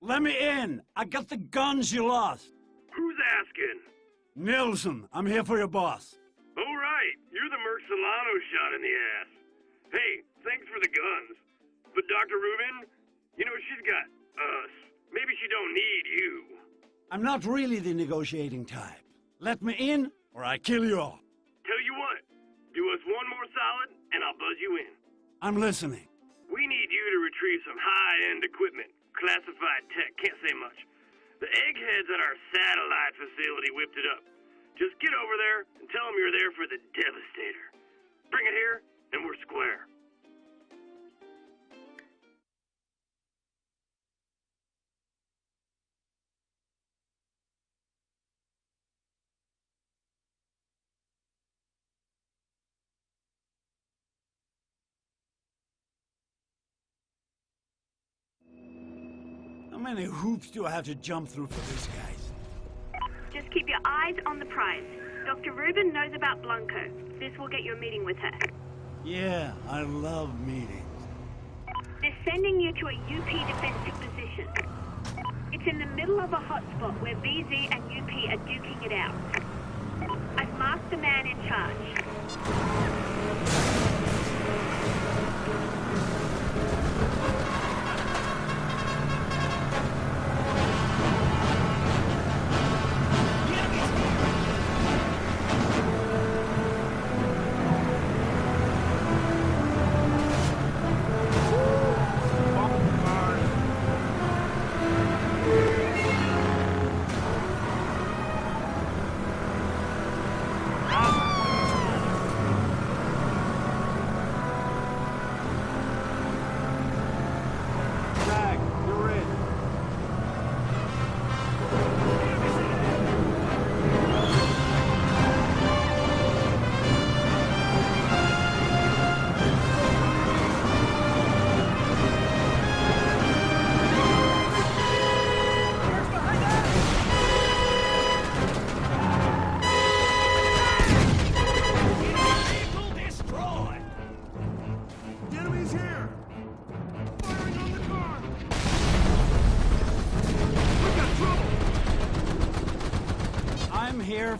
Let me in! I got the guns you lost! Who's asking? Nilsson, I'm here for your boss. Oh, right. You're the Merc Solano shot in the ass. Hey, thanks for the guns. But Dr. Rubin, you know, she's got us. Maybe she don't need you. I'm not really the negotiating type. Let me in, or I kill you all. Tell you what, do us one more solid, and I'll buzz you in. I'm listening. We need you to retrieve some high-end equipment. Classified tech, can't say much. The eggheads at our satellite facility whipped it up. Just get over there and tell them you're there for the Devastator. Bring it here, and we're square. How many hoops do I have to jump through for this, guys? Just keep your eyes on the prize. Dr. Rubin knows about Blanco. This will get you a meeting with her. Yeah, I love meetings. They're sending you to a UP defensive position. It's in the middle of a hotspot where VZ and UP are duking it out. I've marked the man in charge.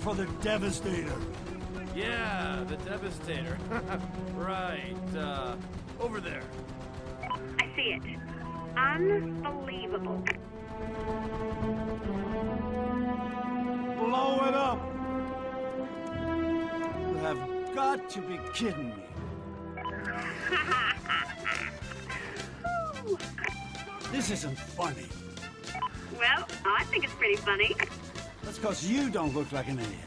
For the Devastator. Yeah, the Devastator. Right, over there. I see it. Unbelievable. Blow it up! You have got to be kidding me. This isn't funny. Well, I think it's pretty funny. That's because you don't look like an idiot.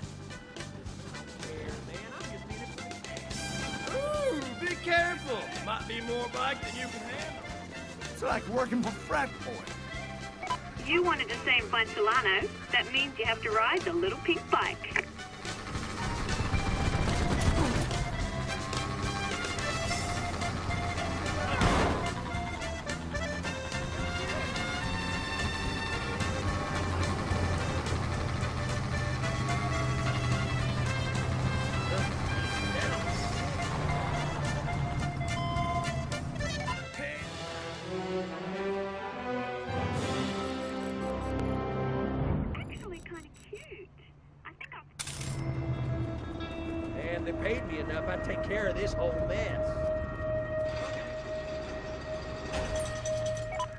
Ooh, be careful. Might be more bike than you can handle. It's like working for frat boy. You wanted to say find Solano. That means you have to ride the little pink bike. They paid me enough, I'd take care of this whole mess.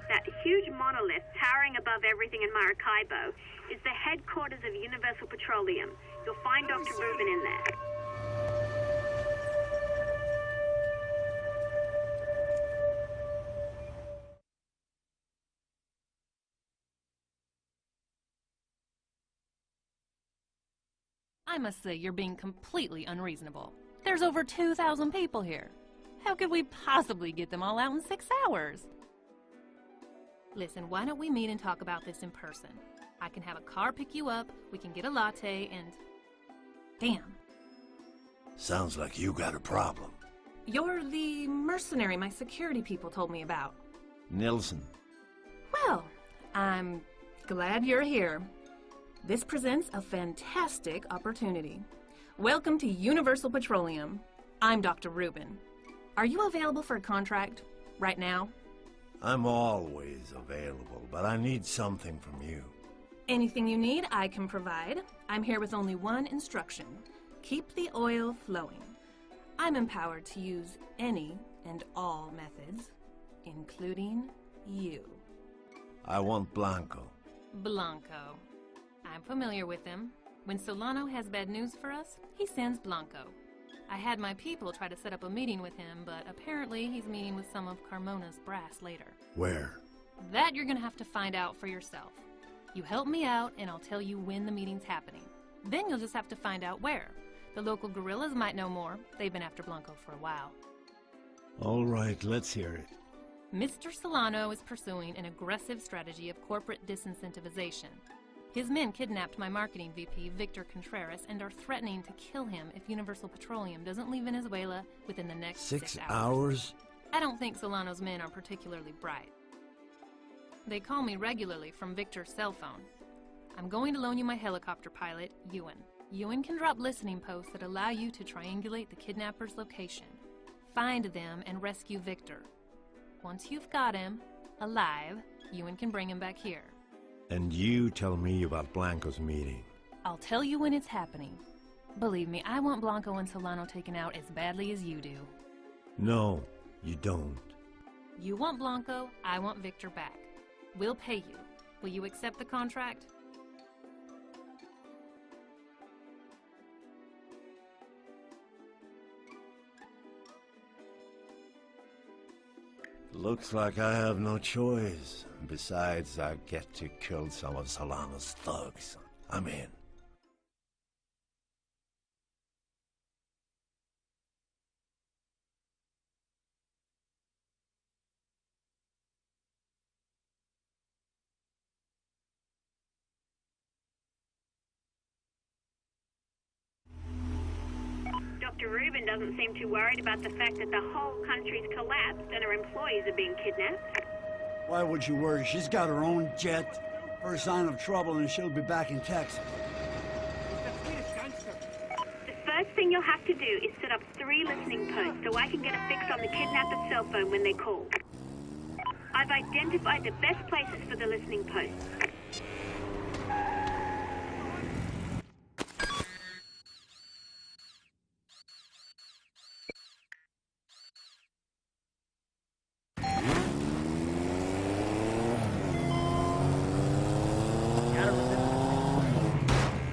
That huge monolith towering above everything in Maracaibo is the headquarters of Universal Petroleum. You'll find Dr. Rubin in there. I must say you're being completely unreasonable. There's over 2,000 people here. How could we possibly get them all out in 6 hours? Listen, why don't we meet and talk about this in person? I can have a car pick you up, we can get a latte, and... Damn. Sounds like you got a problem. You're the mercenary my security people told me about. Nilsson. Well, I'm glad you're here. This presents a fantastic opportunity. Welcome to Universal Petroleum. I'm Dr. Rubin. Are you available for a contract right now? I'm always available, but I need something from you. Anything you need, I can provide. I'm here with only one instruction. Keep the oil flowing. I'm empowered to use any and all methods, including you. I want Blanco. Blanco. I'm familiar with him. When Solano has bad news for us, he sends Blanco. I had my people try to set up a meeting with him, but apparently he's meeting with some of Carmona's brass later. Where? That you're gonna have to find out for yourself. You help me out, and I'll tell you when the meeting's happening. Then you'll just have to find out where. The local guerrillas might know more. They've been after Blanco for a while. All right, let's hear it. Mr. Solano is pursuing an aggressive strategy of corporate disincentivization. His men kidnapped my marketing VP, Victor Contreras, and are threatening to kill him if Universal Petroleum doesn't leave Venezuela within the next 6 hours. I don't think Solano's men are particularly bright. They call me regularly from Victor's cell phone. I'm going to loan you my helicopter pilot, Ewan. Ewan can drop listening posts that allow you to triangulate the kidnapper's location. Find them and rescue Victor. Once you've got him, alive, Ewan can bring him back here. And you tell me about Blanco's meeting. I'll tell you when it's happening. Believe me, I want Blanco and Solano taken out as badly as you do. No, you don't. You want Blanco, I want Victor back. We'll pay you. Will you accept the contract? Looks like I have no choice. Besides, I get to kill some of Solano's thugs. I'm in. Dr. Rubin doesn't seem too worried about the fact that the whole country's collapsed and her employees are being kidnapped. Why would you worry? She's got her own jet. First sign of trouble and she'll be back in Texas. The first thing you'll have to do is set up 3 listening posts so I can get a fix on the kidnapper's cell phone when they call. I've identified the best places for the listening posts.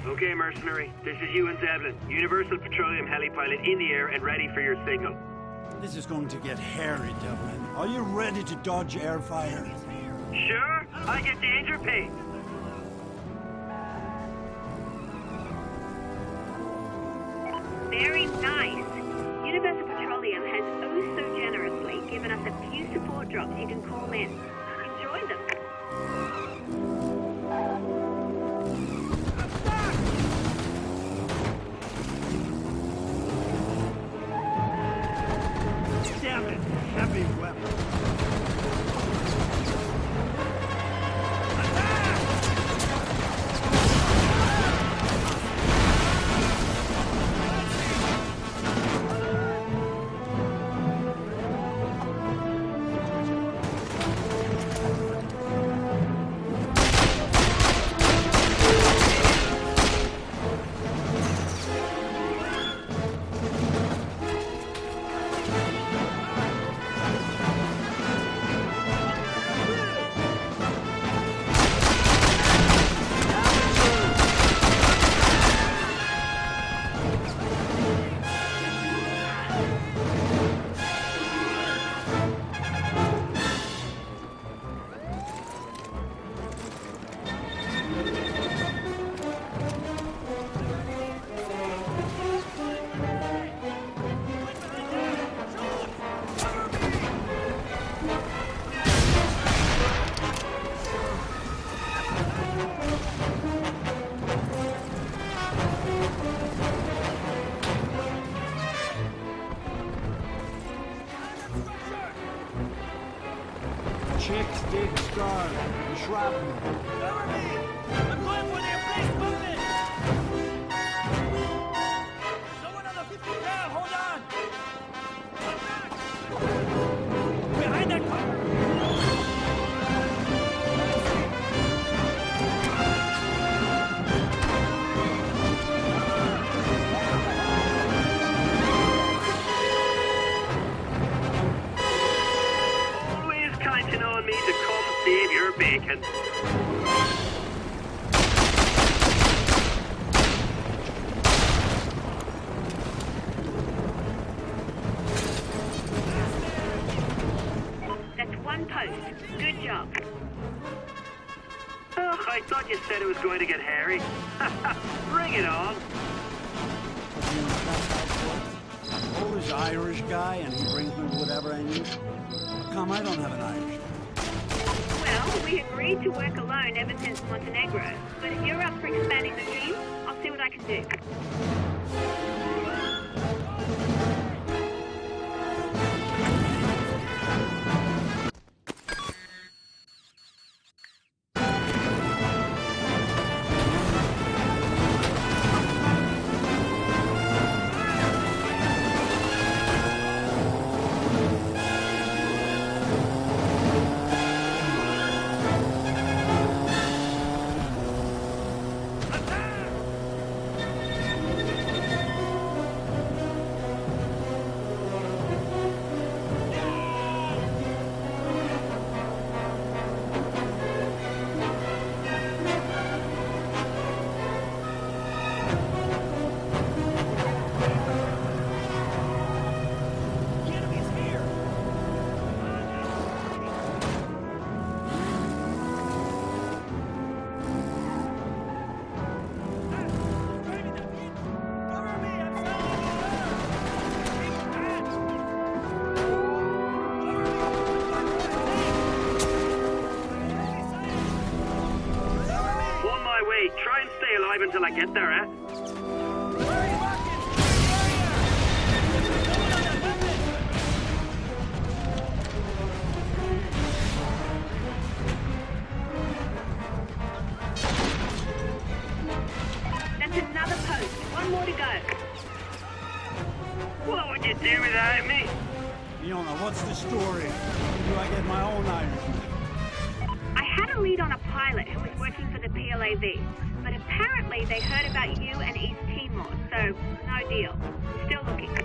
Okay, Mercenary. This is Ewan Zeblin, Universal Petroleum helipilot in the air and ready for your signal. This is going to get hairy, Dublin. Are you ready to dodge air fire? Sure, I get danger pay. Very nice. Universal Petroleum has oh so generously given us a few support drops you can call in. Enjoy them. Damn it! Heavy weapon. Chicks dig scar and shrapnel. Cover me! I'm going for the emplaced movement! Someone on the 50 down, hold on! Come back! Behind that car! bacon. That's one post. Good job. Ugh, I thought you said it was going to get hairy. Bring it on. Polish Irish guy, and he brings me whatever I need. How come I don't have an Irish? Well, we agreed to work alone ever since Montenegro. But if you're up for expanding the dream, I'll see what I can do. Try and stay alive until I get there, eh? That's another post. One more to go. What would you do without me? Fiona, what's the story? Do I get my own Irish? I had a lead on a pilot who was working for the PLAV, but apparently they heard about you and East Timor, so no deal. Still looking.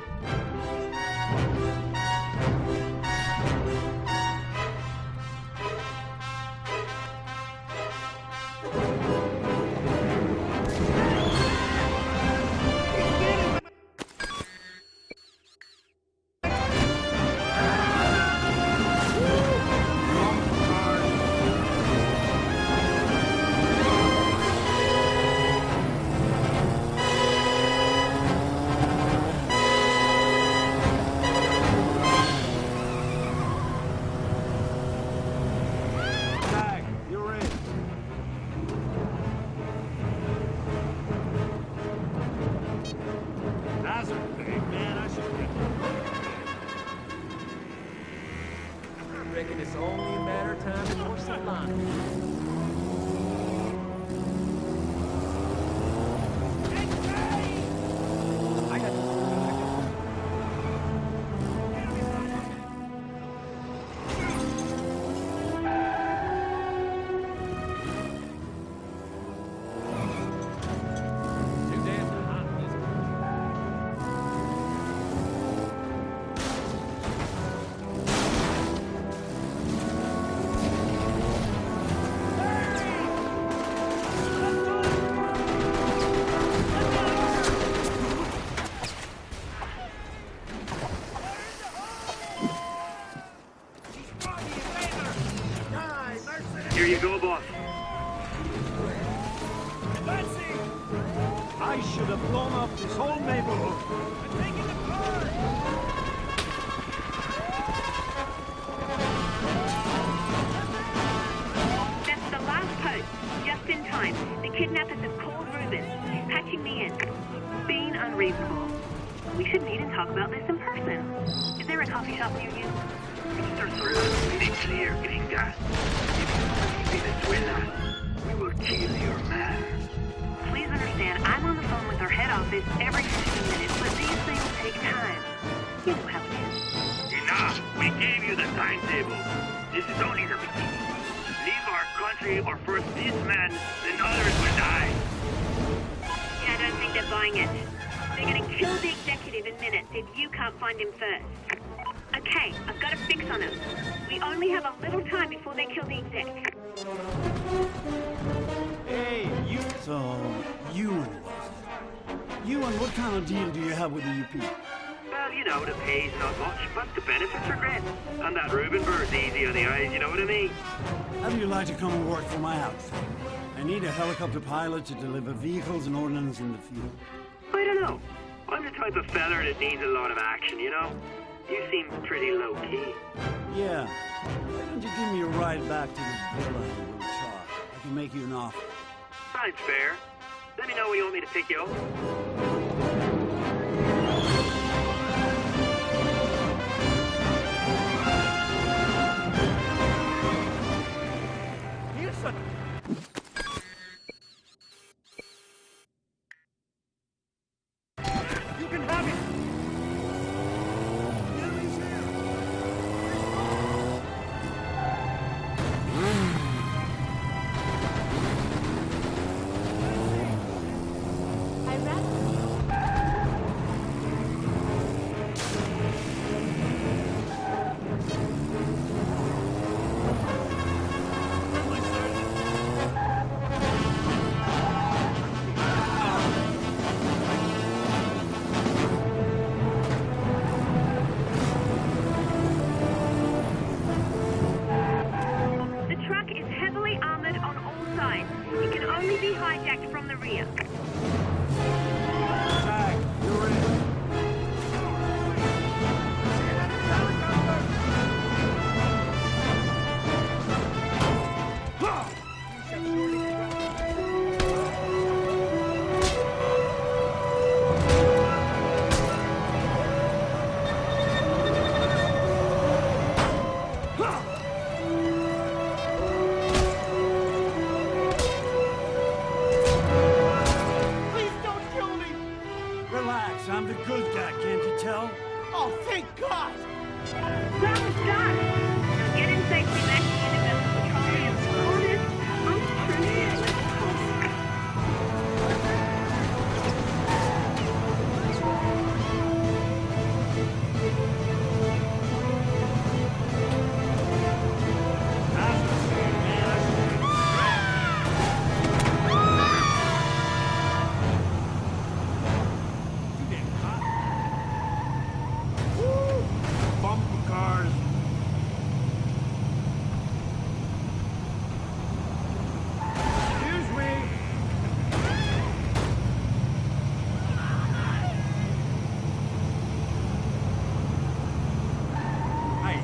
Reckon it's only a matter of time before sunlight. Here you go, boss. I should have blown up this whole neighborhood. That's the last post. Just in time. The kidnappers have called Rubin. He's patching me in. Being unreasonable. We should meet and talk about this in person. Is there a coffee shop near you? Mr. Sola, be clear, gringa. If you Venezuela, we will kill your man. Please understand, I'm on the phone with our head office every 15 minutes, but these things take time. You know how it is. Enough! We gave you the timetable. This is only the beginning. Leave our country, or first this man, then others will die. Yeah, I don't think they're buying it. They're gonna kill the executive in minutes if you can't find him first. Okay, I've got a fix on him. We only have a little time before they kill the exec. Hey, you... So, Ewan was it? Ewan, what kind of deal do you have with the UP? Well, you know, the pay's not much, but the benefits are great. And that Rubin bird's easy on the eyes, you know what I mean? How do you like to come and work for my outfit? I need a helicopter pilot to deliver vehicles and ordnance in the field. I don't know. I'm the type of feller that needs a lot of action, you know? You seem pretty low-key. Yeah. Why don't you give me a ride back to the villa and we'll talk? I can make you an offer. Sounds fair. Let me know when you want me to pick you up. You can have it! It can only be hijacked from the rear. Tag, you're in. Relax, I'm the good guy, can't you tell? Oh, thank God! Round done. Now get in safely back to Universal Petroleum. Honest, untruthful.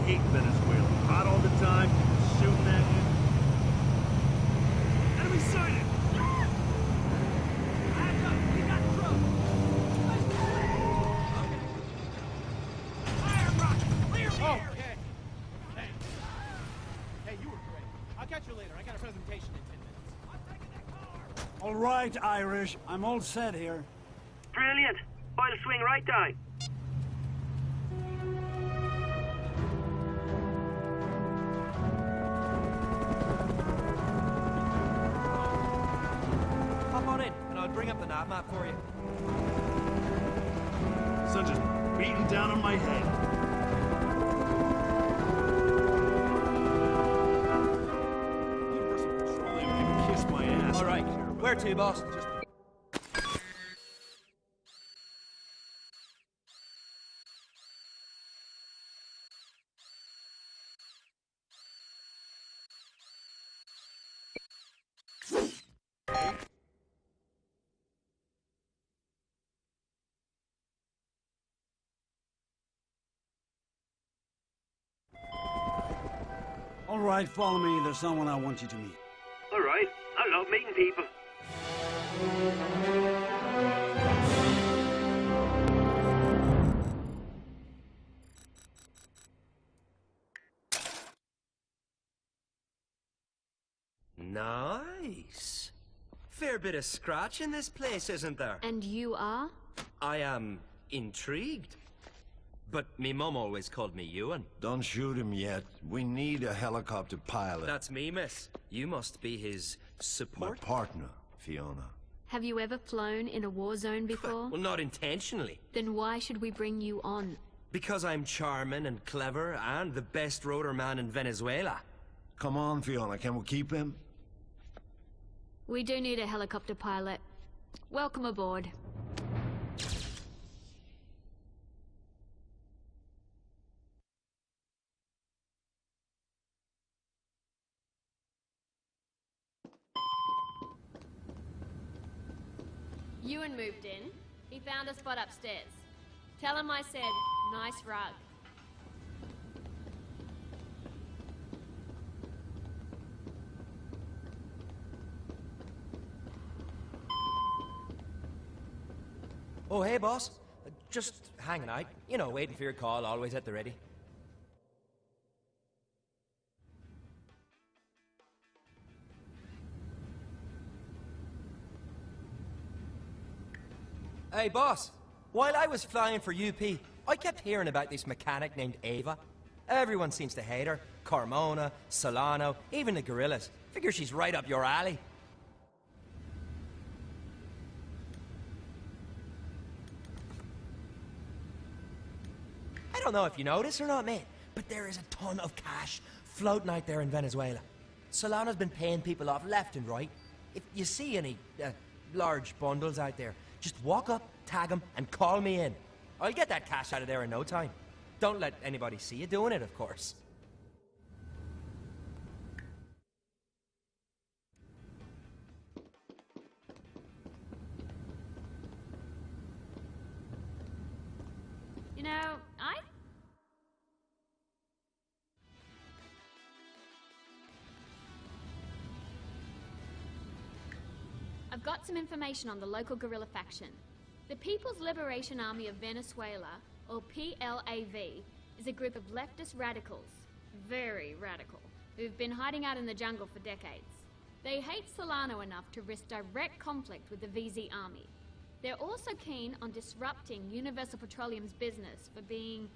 hate Venezuela. Hot all the time, shooting at you. Enemy sighted! Hands up! We got trouble! Fire rocket! Clear the area! Okay. Thanks. Hey, you were great. I'll catch you later. I got a presentation in 10 minutes. I'm taking that car! All right, Irish. I'm all set here. Brilliant. I'll swing right down. Hop on in, and I'll bring up the nav map for you. Sun's just beating down on my head. Universal Petroleum can kiss my ass. All right, where to, boss? Just All right, follow me. There's someone I want you to meet. All right. I love meeting people. Nice. Fair bit of scratch in this place, isn't there? And you are? I am intrigued. But me mum always called me Ewan. Don't shoot him yet. We need a helicopter pilot. That's me, miss. You must be his my support. partner, Fiona. Have you ever flown in a war zone before? Well, not intentionally. Then why should we bring you on? Because I'm charming and clever and the best rotor man in Venezuela. Come on, Fiona, can we keep him? We do need a helicopter pilot. Welcome aboard. Ewan moved in. He found a spot upstairs. Tell him I said, nice rug. Oh, hey, boss. Just hanging out. You know, waiting for your call, always at the ready. Hey, boss. While I was flying for UP, I kept hearing about this mechanic named Ava. Everyone seems to hate her. Carmona, Solano, even the gorillas. Figure she's right up your alley. I don't know if you notice or not, mate, but there is a ton of cash floating out there in Venezuela. Solano's been paying people off left and right. If you see any large bundles out there, just walk up, tag them, and call me in. I'll get that cash out of there in no time. Don't let anybody see you doing it, of course. You know, I've got some information on the local guerrilla faction. The People's Liberation Army of Venezuela, or PLAV, is a group of leftist radicals, very radical, who've been hiding out in the jungle for decades. They hate Solano enough to risk direct conflict with the VZ army. They're also keen on disrupting Universal Petroleum's business for being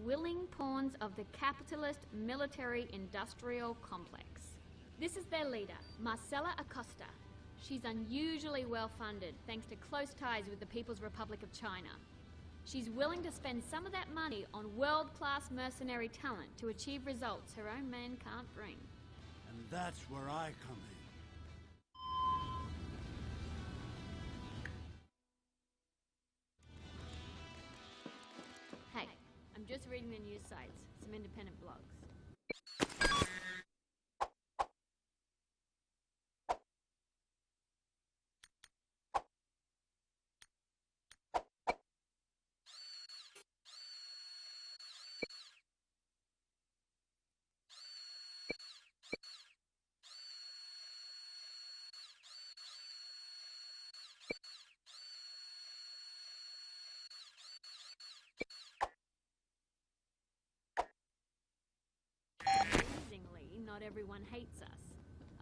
willing pawns of the capitalist military-industrial complex. This is their leader, Marcela Acosta. She's unusually well-funded thanks to close ties with the People's Republic of China. She's willing to spend some of that money on world-class mercenary talent to achieve results her own men can't bring. And that's where I come in. Hey, I'm just reading the news sites, some independent blogs. Amazingly, not everyone hates us.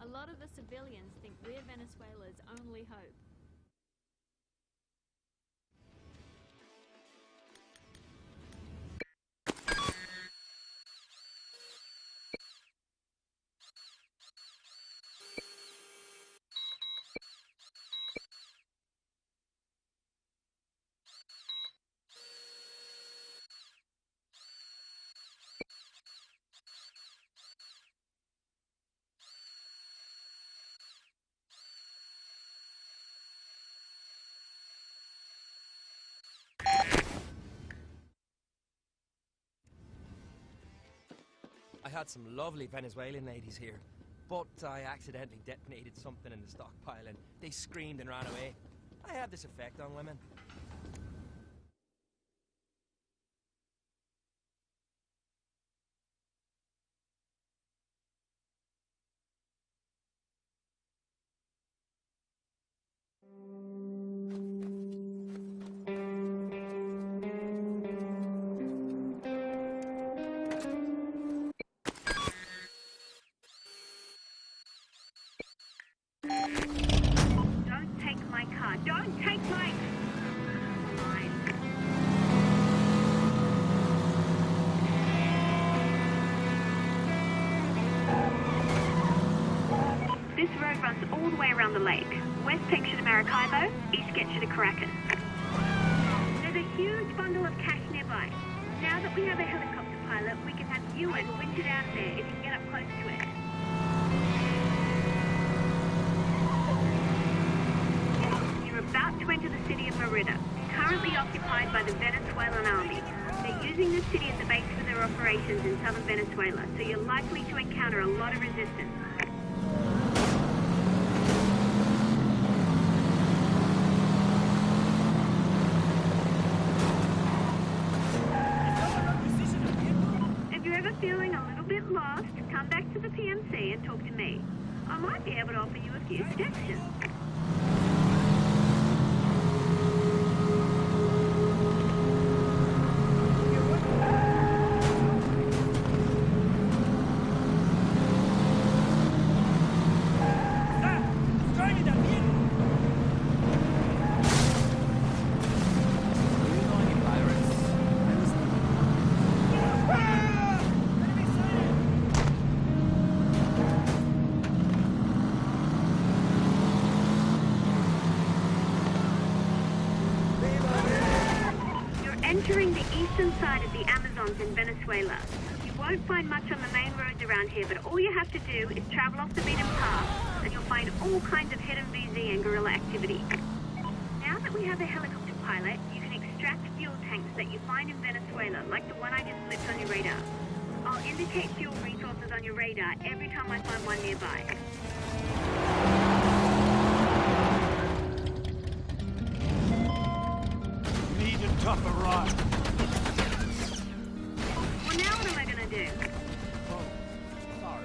A lot of the civilians think we're Venezuela's only hope. I had some lovely Venezuelan ladies here, but I accidentally detonated something in the stockpile and they screamed and ran away. I have this effect on women. Don't take my car. Don't take my... This road runs all the way around the lake. West takes you to Maracaibo, east gets you to Caracas. There's a huge bundle of cash nearby. Now that we have a helicopter pilot, we can have Ewan winch it out of there if you can get up close to it. supplied by the Venezuelan army. They're using this city as a base for their operations in southern Venezuela, so you're likely to encounter a lot of resistance. If you're ever feeling a little bit lost, come back to the PMC and talk to me. I might be able to offer you a few suggestions. Entering the eastern side of the Amazons in Venezuela. You won't find much on the main roads around here, but all you have to do is travel off the beaten path, and you'll find all kinds of hidden VZ and guerrilla activity. Now that we have a helicopter pilot, you can extract fuel tanks that you find in Venezuela, like the one I just flipped on your radar. I'll indicate fuel resources on your radar every time I find one nearby. Need a tougher ride. Well, now what am I gonna do? Oh, sorry.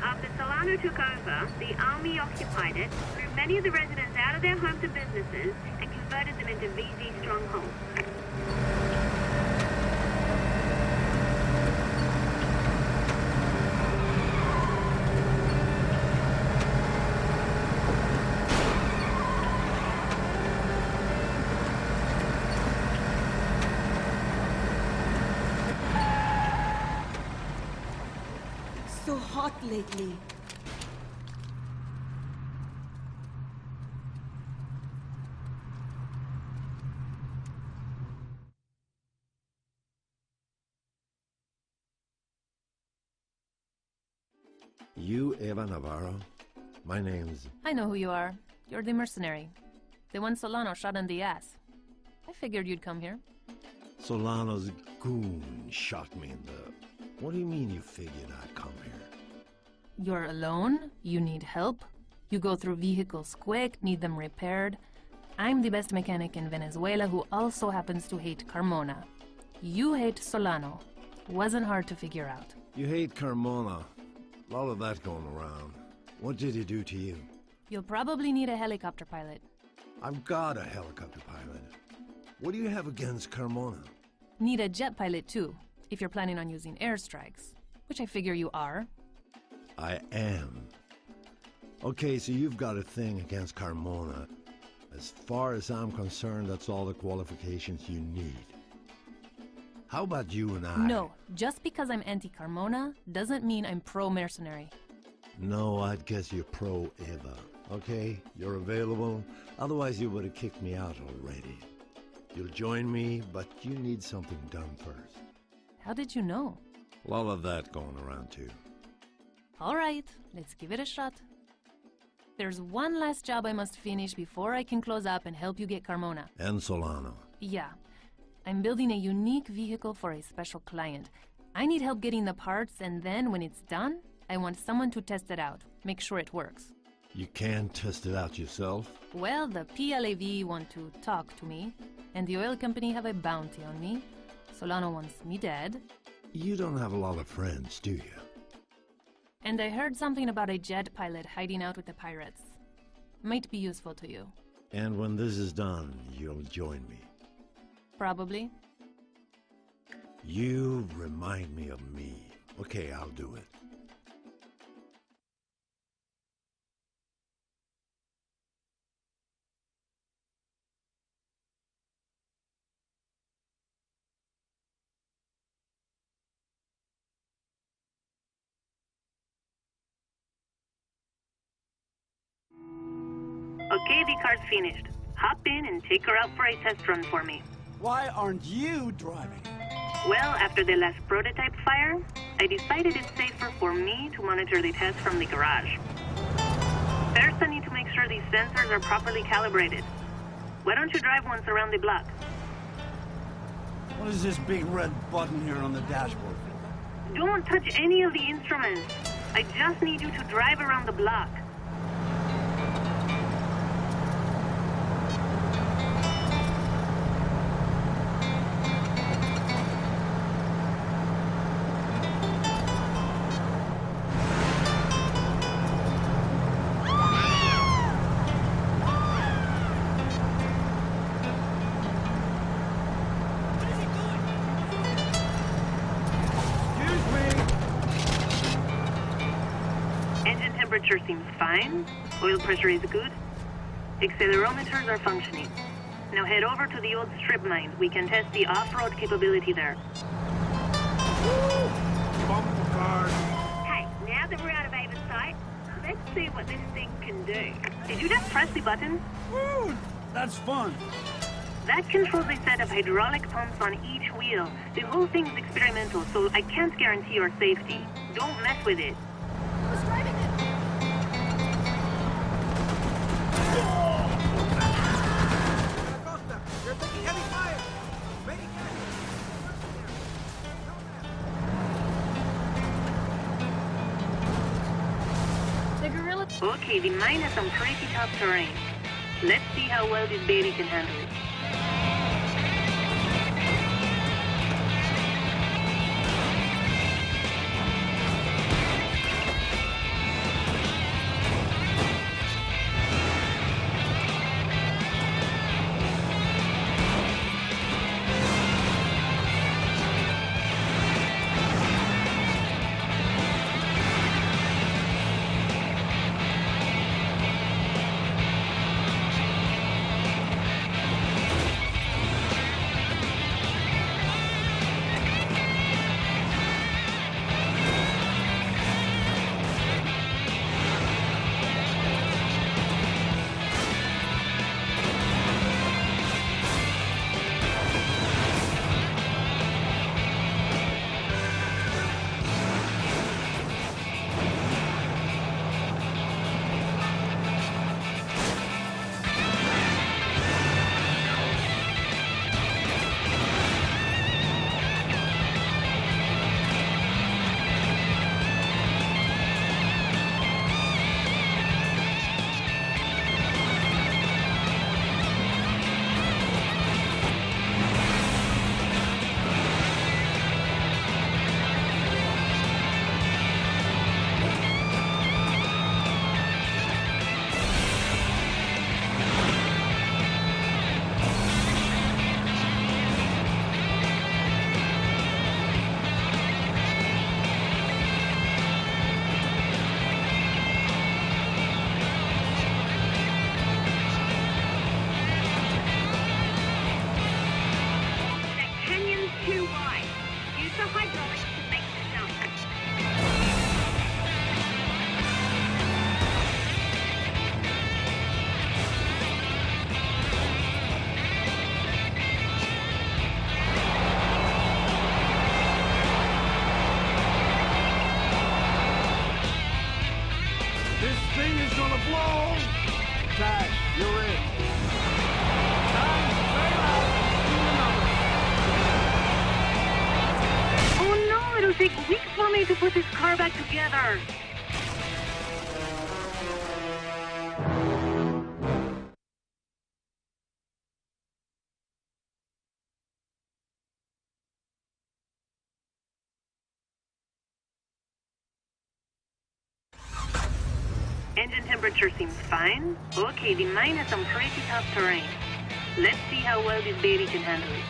After Solano took over, the army occupied it, threw many of the residents out of their homes and businesses, and converted them into VZ strongholds. So hot lately. You Eva Navarro? My name's... I know who you are. You're the mercenary. The one Solano shot in the ass. I figured you'd come here. Solano's goon shot me in the... What do you mean you figured I'd come here? You're alone? You need help? You go through vehicles quick, need them repaired. I'm the best mechanic in Venezuela who also happens to hate Carmona. You hate Solano. Wasn't hard to figure out. You hate Carmona. A lot of that going around. What did he do to you? You'll probably need a helicopter pilot. I've got a helicopter pilot. What do you have against Carmona? Need a jet pilot too, if you're planning on using airstrikes. Which I figure you are. I am. Okay, so you've got a thing against Carmona. As far as I'm concerned, that's all the qualifications you need. How about you and I? No, just because I'm anti-Carmona doesn't mean I'm pro-mercenary. No, I'd guess you're pro-Eva. Okay, you're available. Otherwise you would have kicked me out already. You'll join me, but you need something done first. How did you know? A lot of that going around too. All right, let's give it a shot. There's one last job I must finish before I can close up and help you get Carmona. And Solano. Yeah. I'm building a unique vehicle for a special client. I need help getting the parts, and then when it's done, I want someone to test it out, make sure it works. You can test it out yourself? Well, the PLAV want to talk to me, and the oil company have a bounty on me. Solano wants me dead. You don't have a lot of friends, do you? And I heard something about a jet pilot hiding out with the pirates. Might be useful to you. And when this is done, you'll join me. Probably. You remind me of me. Okay, I'll do it. Okay, the car's finished. Hop in and take her out for a test run for me. Why aren't you driving? Well, after the last prototype fire, I decided it's safer for me to monitor the test from the garage. First, I need to make sure these sensors are properly calibrated. Why don't you drive once around the block? What is this big red button here on the dashboard? Don't touch any of the instruments. I just need you to drive around the block. Temperature seems fine. Oil pressure is good. Accelerometers are functioning. Now head over to the old strip mine. We can test the off-road capability there. Bumper car. Hey, now that we're out of Ava's sight, let's see what this thing can do. Did you just press the button? Woo! That's fun. That controls a set of hydraulic pumps on each wheel. The whole thing's experimental, so I can't guarantee your safety. Don't mess with it. Who's driving it? You're taking heavy fire! Ready, The gorilla... Okay, the mine has some pretty tough terrain. Let's see how well this baby can handle it. Take weeks for me to put this car back together. Engine temperature seems fine. Okay, the mine has some pretty tough terrain. Let's see how well this baby can handle it.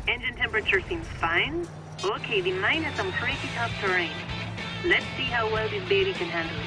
Engine temperature seems fine. Okay, the mine has some pretty tough terrain. Let's see how well this baby can handle it.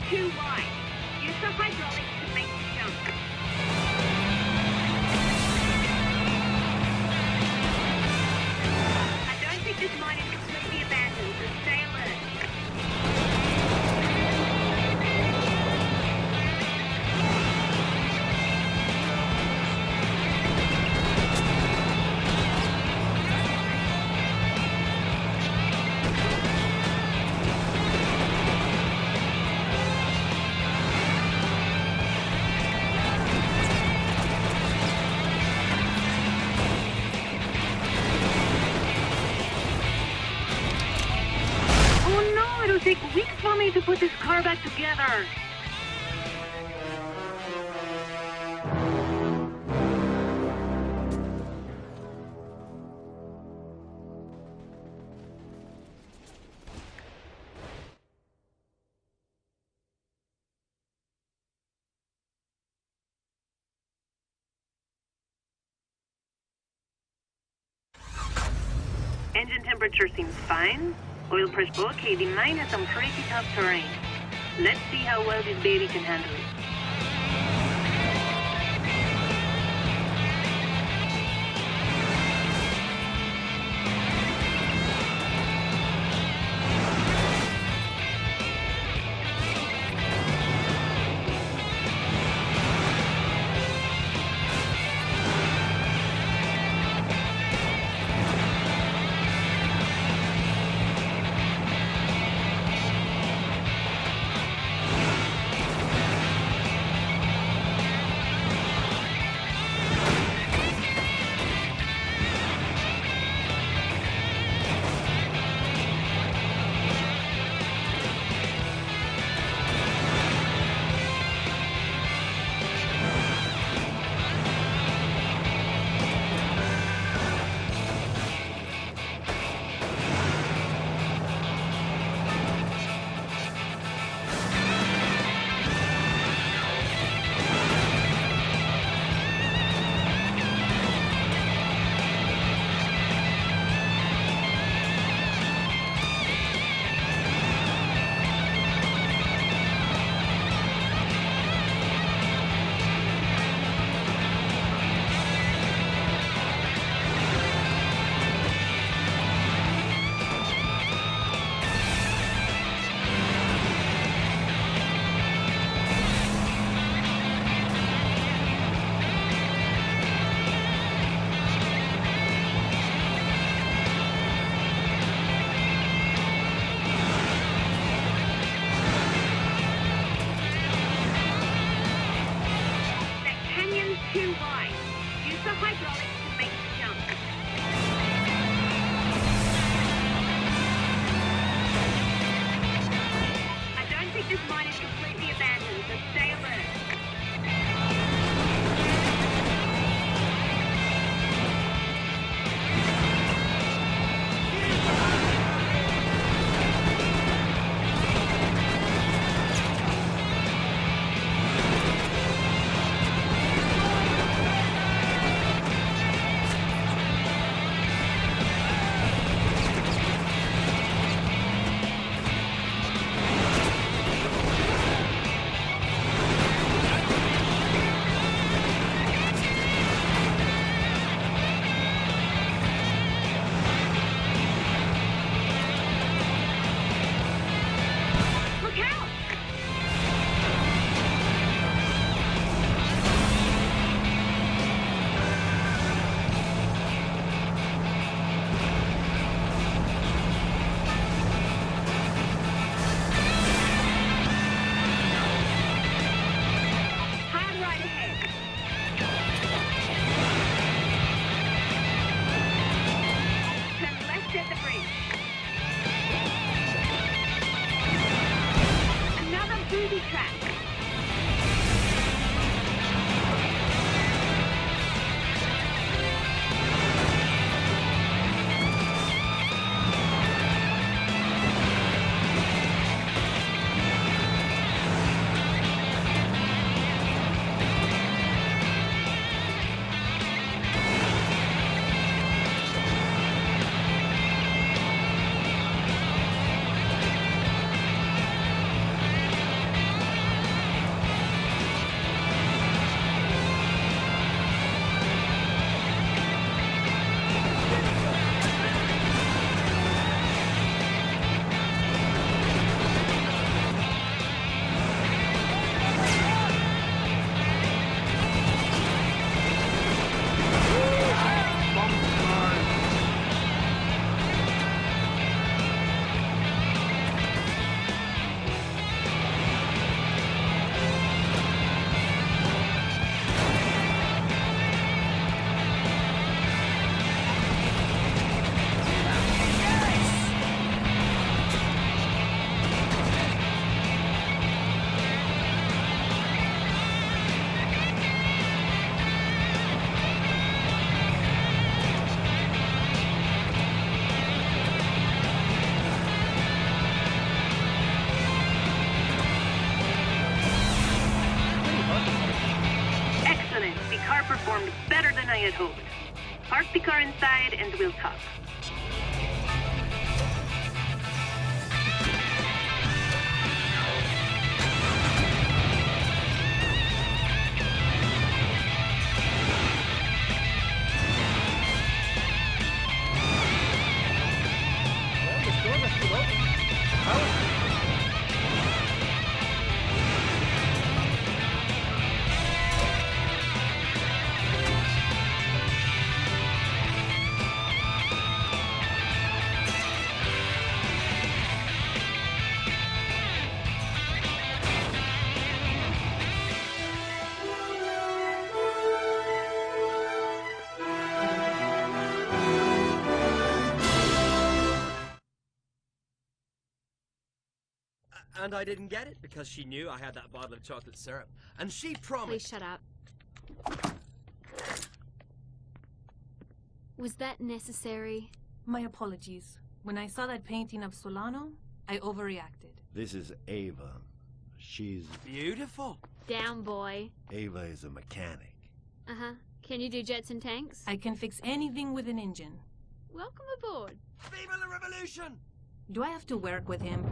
Too wide. Use the hydraulics to make the jump. I don't think this mine is completely abandoned, so stay alert. It'll take weeks for me to put this car back together. Engine temperature seems fine. Oil pressure okay. The mine has some pretty tough terrain. Let's see how well this baby can handle it. performed better than I had hoped. Park the car inside and we'll talk. And I didn't get it because she knew I had that bottle of chocolate syrup. And she promised... Please shut up. Was that necessary? My apologies. When I saw that painting of Solano, I overreacted. This is Ava. She's... Beautiful. Down, boy. Ava is a mechanic. Uh-huh. Can you do jets and tanks? I can fix anything with an engine. Welcome aboard. Viva la revolution! Do I have to work with him?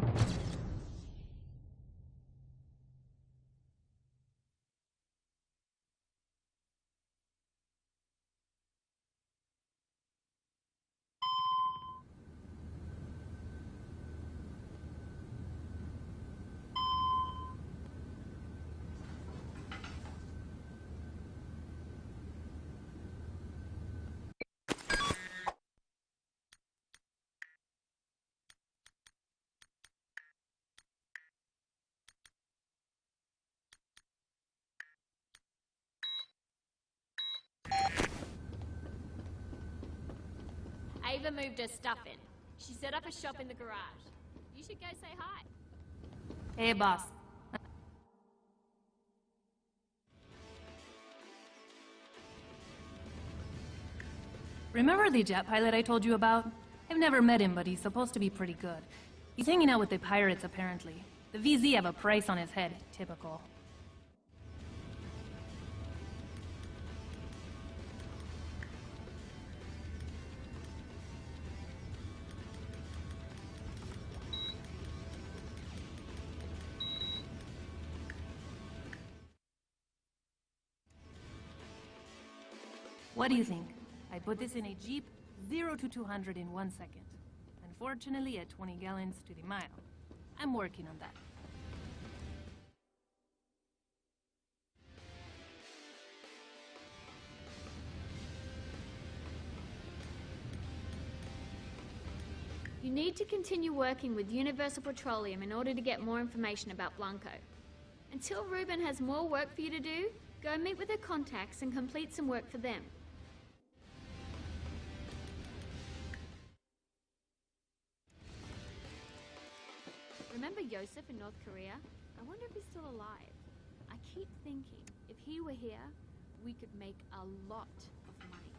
Ava moved her stuff in. She set up a shop in the garage. You should go say hi. Hey, boss. Remember the jet pilot I told you about? I've never met him, but he's supposed to be pretty good. He's hanging out with the pirates, apparently. The VZ have a price on his head. Typical. What do you think? I put this in a Jeep, 0 to 200 in 1 second. Unfortunately, at 20 gallons to the mile. I'm working on that. You need to continue working with Universal Petroleum in order to get more information about Blanco. Until Rubin has more work for you to do, go meet with her contacts and complete some work for them. Remember Yosef in North Korea? I wonder if he's still alive. I keep thinking, if he were here, we could make a lot of money.